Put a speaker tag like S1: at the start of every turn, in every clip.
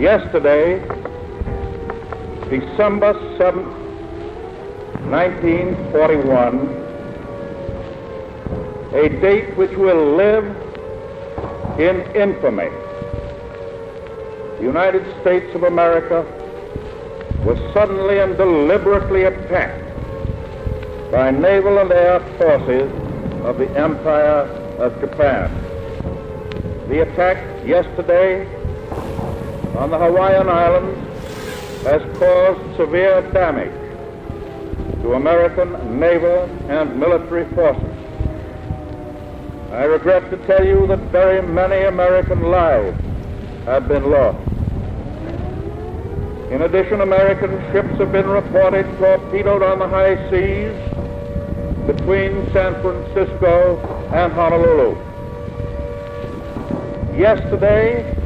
S1: Yesterday, December 7th, 1941, a date which will live in infamy. The United States of America was suddenly and deliberately attacked by naval and air forces of the Empire of Japan. The attack yesterday on the Hawaiian Islands has caused severe damage to American naval and military forces. I regret to tell you that very many American lives have been lost. In addition, American ships have been reported torpedoed on the high seas between San Francisco and Honolulu. Yesterday,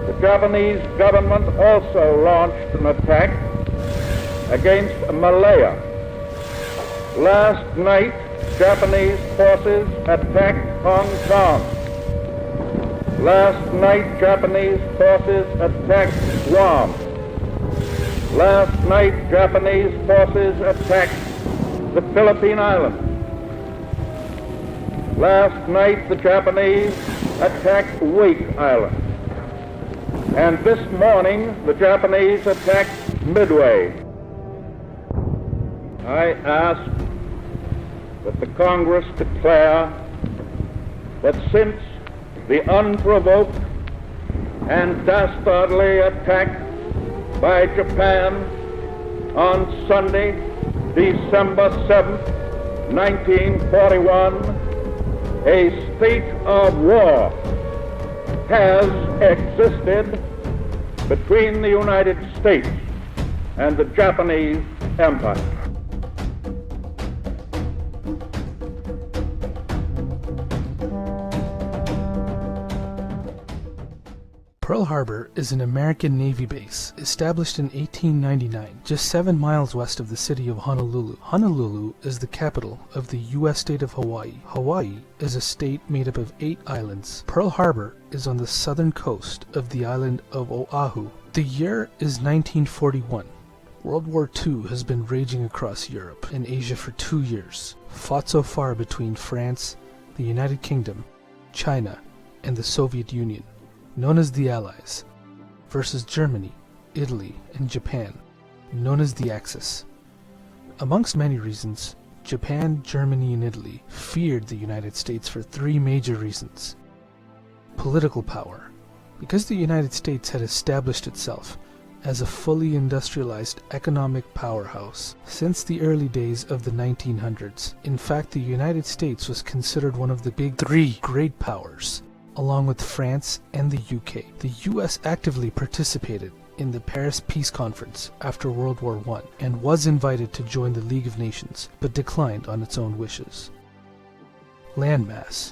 S1: the Japanese government also launched an attack against Malaya. Last night, Japanese forces attacked Hong Kong. Last night, Japanese forces attacked Guam. Last night, Japanese forces attacked the Philippine Islands. Last night, the Japanese attacked Wake Island. And this morning, the Japanese attacked Midway. I ask that the Congress declare that since the unprovoked and dastardly attack by Japan on Sunday, December 7th, 1941, a state of war has existed between the United States and the Japanese Empire.
S2: Pearl Harbor is an American Navy base established in 1899, just 7 miles west of the city of Honolulu. Honolulu is the capital of the U.S. state of Hawaii. Hawaii is a state made up of 8 islands. Pearl Harbor is on the southern coast of the island of Oahu. The year is 1941. World War II has been raging across Europe and Asia for 2 years, fought so far between France, the United Kingdom, China, and the Soviet Union, known as the Allies, versus Germany, Italy, and Japan, known as the Axis. Amongst many reasons, Japan, Germany, and Italy feared the United States for 3 major reasons. Political power, because the United States had established itself as a fully industrialized economic powerhouse since the early days of the 1900s. In fact, the United States was considered one of the big 3 great powers, along with France and the UK. The US actively participated in the Paris Peace Conference after World War I and was invited to join the League of Nations, but declined on its own wishes. Landmass.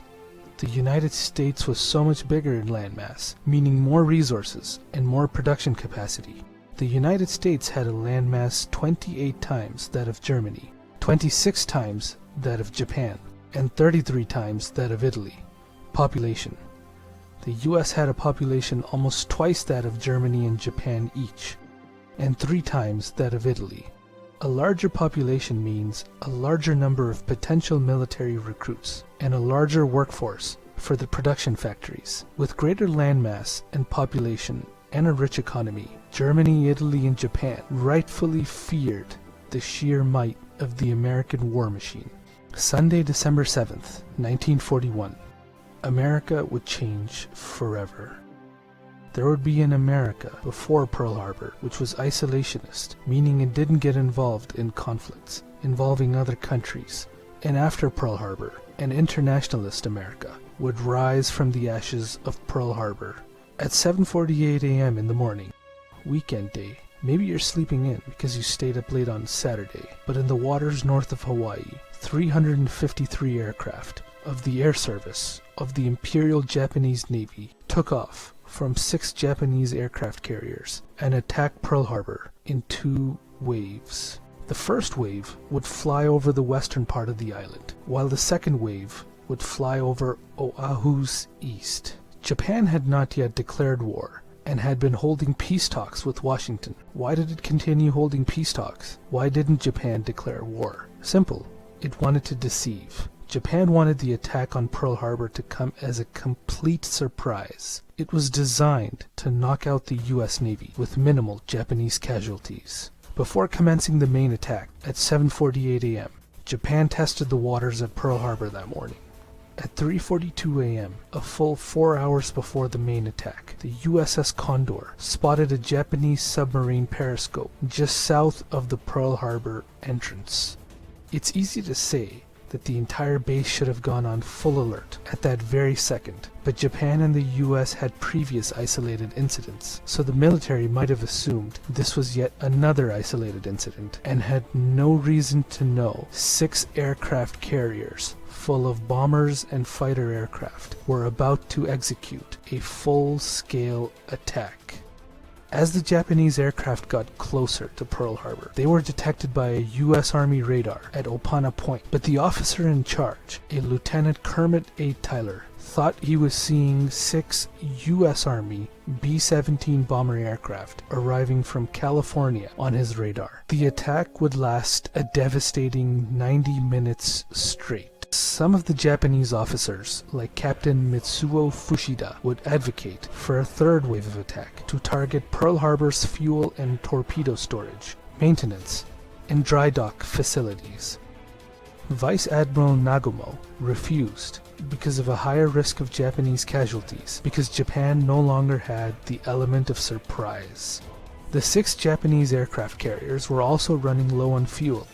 S2: The United States was so much bigger in landmass, meaning more resources and more production capacity. The United States had a landmass 28 times that of Germany, 26 times that of Japan, and 33 times that of Italy. Population. The US had a population almost twice that of Germany and Japan each, and 3 times that of Italy. A larger population means a larger number of potential military recruits, and a larger workforce for the production factories. With greater landmass and population and a rich economy, Germany, Italy, and Japan rightfully feared the sheer might of the American war machine. Sunday, December 7th, 1941. America would change forever. There would be an America before Pearl Harbor, which was isolationist, meaning it didn't get involved in conflicts involving other countries. And after Pearl Harbor, an internationalist America would rise from the ashes of Pearl Harbor. At 7:48 a.m. in the morning, weekend day, maybe you're sleeping in because you stayed up late on Saturday, but in the waters north of Hawaii, 353 aircraft of the Air Service of the Imperial Japanese Navy took off from 6 Japanese aircraft carriers and attacked Pearl Harbor in 2 waves. The first wave would fly over the western part of the island, while the second wave would fly over Oahu's east. Japan had not yet declared war, and had been holding peace talks with Washington. Why did it continue holding peace talks? Why didn't Japan declare war? Simple. It wanted to deceive. Japan wanted the attack on Pearl Harbor to come as a complete surprise. It was designed to knock out the U.S. Navy with minimal Japanese casualties. Before commencing the main attack at 7:48 a.m., Japan tested the waters at Pearl Harbor that morning. At 3:42 a.m., a full 4 hours before the main attack, the USS Condor spotted a Japanese submarine periscope just south of the Pearl Harbor entrance. It's easy to say that the entire base should have gone on full alert at that very second, but Japan and the US had previous isolated incidents, so the military might have assumed this was yet another isolated incident and had no reason to know 6 aircraft carriers full of bombers and fighter aircraft were about to execute a full-scale attack. As the Japanese aircraft got closer to Pearl Harbor, they were detected by a U.S. Army radar at Opana Point, but the officer in charge, a Lieutenant Kermit A. Tyler, thought he was seeing 6 U.S. Army B-17 bomber aircraft arriving from California on his radar. The attack would last a devastating 90 minutes straight. Some of the Japanese officers, like Captain Mitsuo Fushida, would advocate for a third wave of attack to target Pearl Harbor's fuel and torpedo storage, maintenance, and dry dock facilities. Vice Admiral Nagumo refused because of a higher risk of Japanese casualties, because Japan no longer had the element of surprise. The 6 Japanese aircraft carriers were also running low on fuel,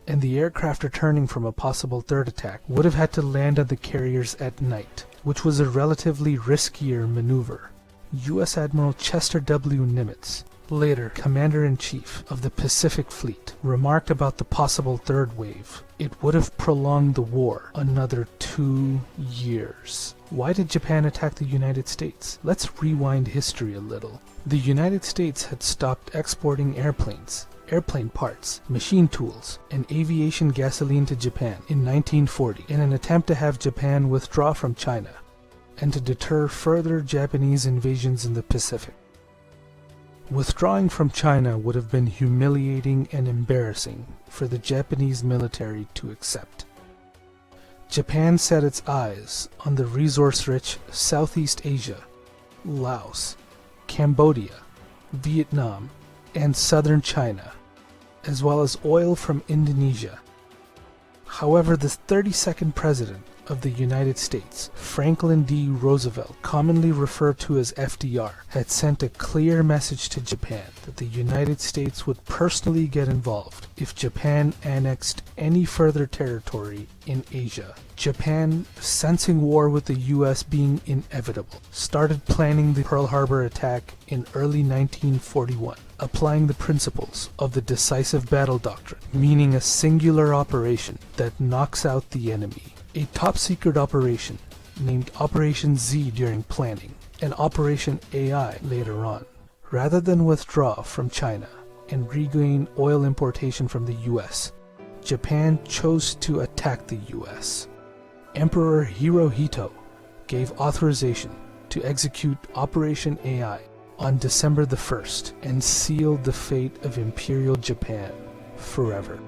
S2: and the aircraft returning from a possible third attack would have had to land on the carriers at night, which was a relatively riskier maneuver. U.S. Admiral Chester W. Nimitz, later Commander-in-Chief of the Pacific Fleet, remarked about the possible third wave. It would have prolonged the war another 2 years. Why did Japan attack the United States? Let's rewind history a little. The United States had stopped exporting airplanes, airplane parts, machine tools, and aviation gasoline to Japan in 1940 in an attempt to have Japan withdraw from China and to deter further Japanese invasions in the Pacific. Withdrawing from China would have been humiliating and embarrassing for the Japanese military to accept. Japan set its eyes on the resource-rich Southeast Asia, Laos, Cambodia, Vietnam, and southern China, as well as oil from Indonesia. However, the 32nd President of the United States, Franklin D. Roosevelt, commonly referred to as FDR, had sent a clear message to Japan that the United States would personally get involved if Japan annexed any further territory in Asia. Japan, sensing war with the U.S. being inevitable, started planning the Pearl Harbor attack in early 1941, applying the principles of the decisive battle doctrine, meaning a singular operation that knocks out the enemy. A top-secret operation named Operation Z during planning, and Operation AI later on. Rather than withdraw from China and regain oil importation from the U.S., Japan chose to attack the U.S. Emperor Hirohito gave authorization to execute Operation AI on December the 1st and sealed the fate of Imperial Japan forever.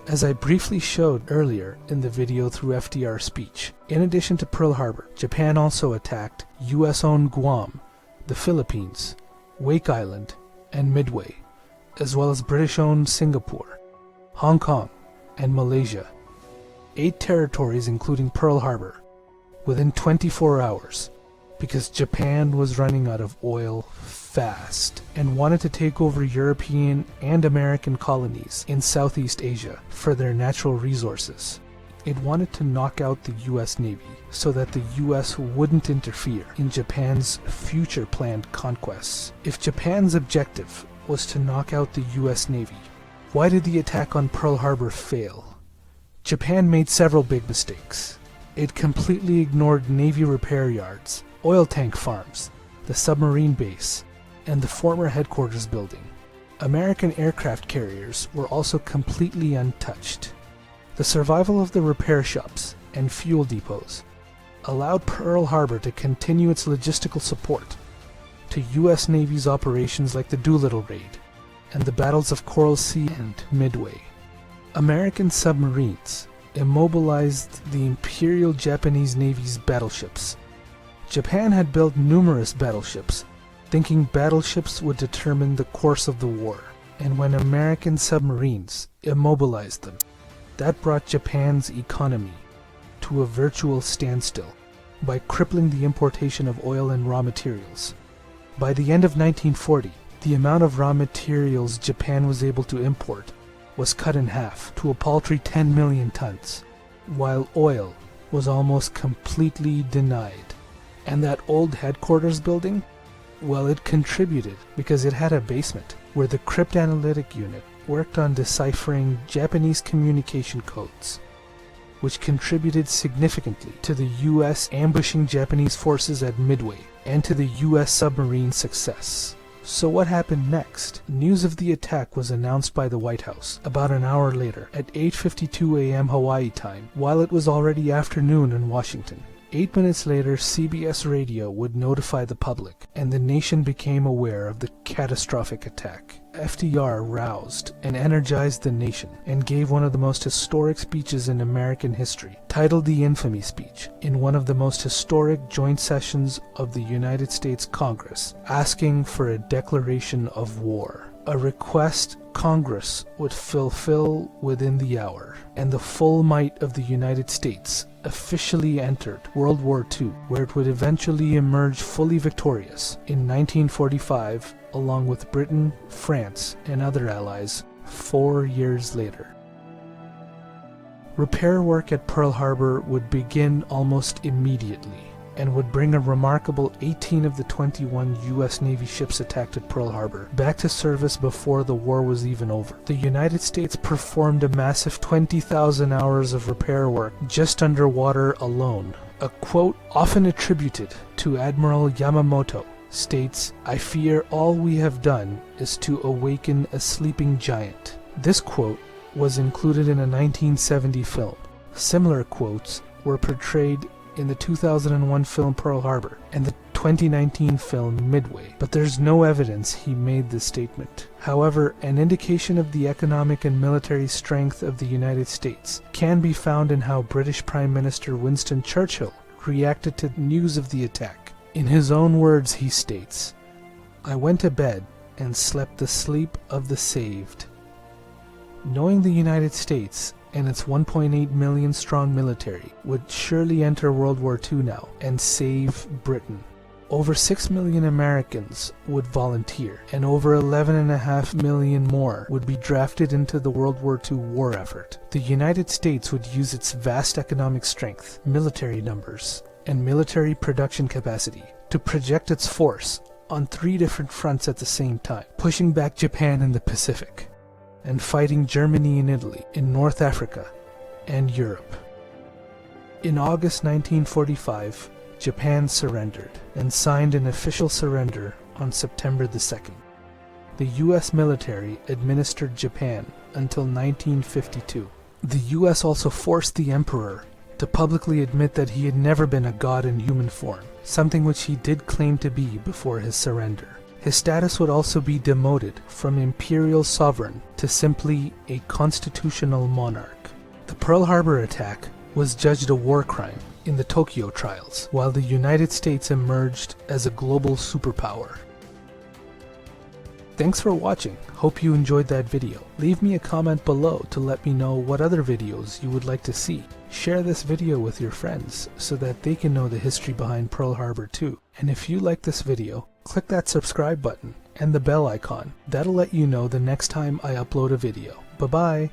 S2: As I briefly showed earlier in the video through FDR's speech, in addition to Pearl Harbor, Japan also attacked US-owned Guam, the Philippines, Wake Island, and Midway, as well as British-owned Singapore, Hong Kong, and Malaysia. 8 territories including Pearl Harbor, within 24 hours, because Japan was running out of oil fast and wanted to take over European and American colonies in Southeast Asia for their natural resources. It wanted to knock out the U.S. Navy so that the U.S. wouldn't interfere in Japan's future planned conquests. If Japan's objective was to knock out the U.S. Navy, why did the attack on Pearl Harbor fail? Japan made several big mistakes. It completely ignored Navy repair yards, oil tank farms, the submarine base, and the former headquarters building. American aircraft carriers were also completely untouched. The survival of the repair shops and fuel depots allowed Pearl Harbor to continue its logistical support, to U.S. Navy's operations like the Doolittle Raid and the battles of Coral Sea and Midway. American submarines immobilized the Imperial Japanese Navy's battleships. Japan had built numerous battleships, thinking battleships would determine the course of the war, and when American submarines immobilized them, that brought Japan's economy to a virtual standstill by crippling the importation of oil and raw materials. By the end of 1940, the amount of raw materials Japan was able to import was cut in half to a paltry 10 million tons, while oil was almost completely denied. And that old headquarters building? Well, it contributed because it had a basement where the cryptanalytic unit worked on deciphering Japanese communication codes, which contributed significantly to the U.S. ambushing Japanese forces at Midway and to the U.S. submarine success. So what happened next? News of the attack was announced by the White House about an hour later at 8:52 a.m. Hawaii time, while it was already afternoon in Washington. 8 minutes later, CBS Radio would notify the public, and the nation became aware of the catastrophic attack. FDR roused and energized the nation and gave one of the most historic speeches in American history, titled the Infamy Speech, in one of the most historic joint sessions of the United States Congress, asking for a declaration of war, a request Congress would fulfill within the hour, and the full might of the United States officially entered World War II, where it would eventually emerge fully victorious in 1945, along with Britain, France, and other allies 4 years later. Repair work at Pearl Harbor would begin almost immediately, and would bring a remarkable 18 of the 21 U.S. Navy ships attacked at Pearl Harbor back to service before the war was even over. The United States performed a massive 20,000 hours of repair work just underwater alone. A quote often attributed to Admiral Yamamoto states, "I fear all we have done is to awaken a sleeping giant." This quote was included in a 1970 film. Similar quotes were portrayed in the 2001 film Pearl Harbor and the 2019 film Midway, but there's no evidence he made this statement. However, an indication of the economic and military strength of the United States can be found in how British Prime Minister Winston Churchill reacted to news of the attack. In his own words, he states, "I went to bed and slept the sleep of the saved." Knowing the United States and its 1.8 million strong military would surely enter World War II now and save Britain. Over 6 million Americans would volunteer, and over 11.5 million more would be drafted into the World War II war effort. The United States would use its vast economic strength, military numbers, and military production capacity to project its force on 3 different fronts at the same time, pushing back Japan in the Pacific, and fighting Germany and Italy in North Africa and Europe. In August 1945, Japan surrendered and signed an official surrender on September the 2nd. The U.S. military administered Japan until 1952. The U.S. also forced the emperor to publicly admit that he had never been a god in human form, something which he did claim to be before his surrender. His status would also be demoted from imperial sovereign to simply a constitutional monarch. The Pearl Harbor attack was judged a war crime in the Tokyo trials, while the United States emerged as a global superpower. Thanks for watching. Hope you enjoyed that video. Leave me a comment below to let me know what other videos you would like to see. Share this video with your friends so that they can know the history behind Pearl Harbor too. And if you like this video, click that subscribe button and the bell icon. That'll let you know the next time I upload a video. Bye-bye!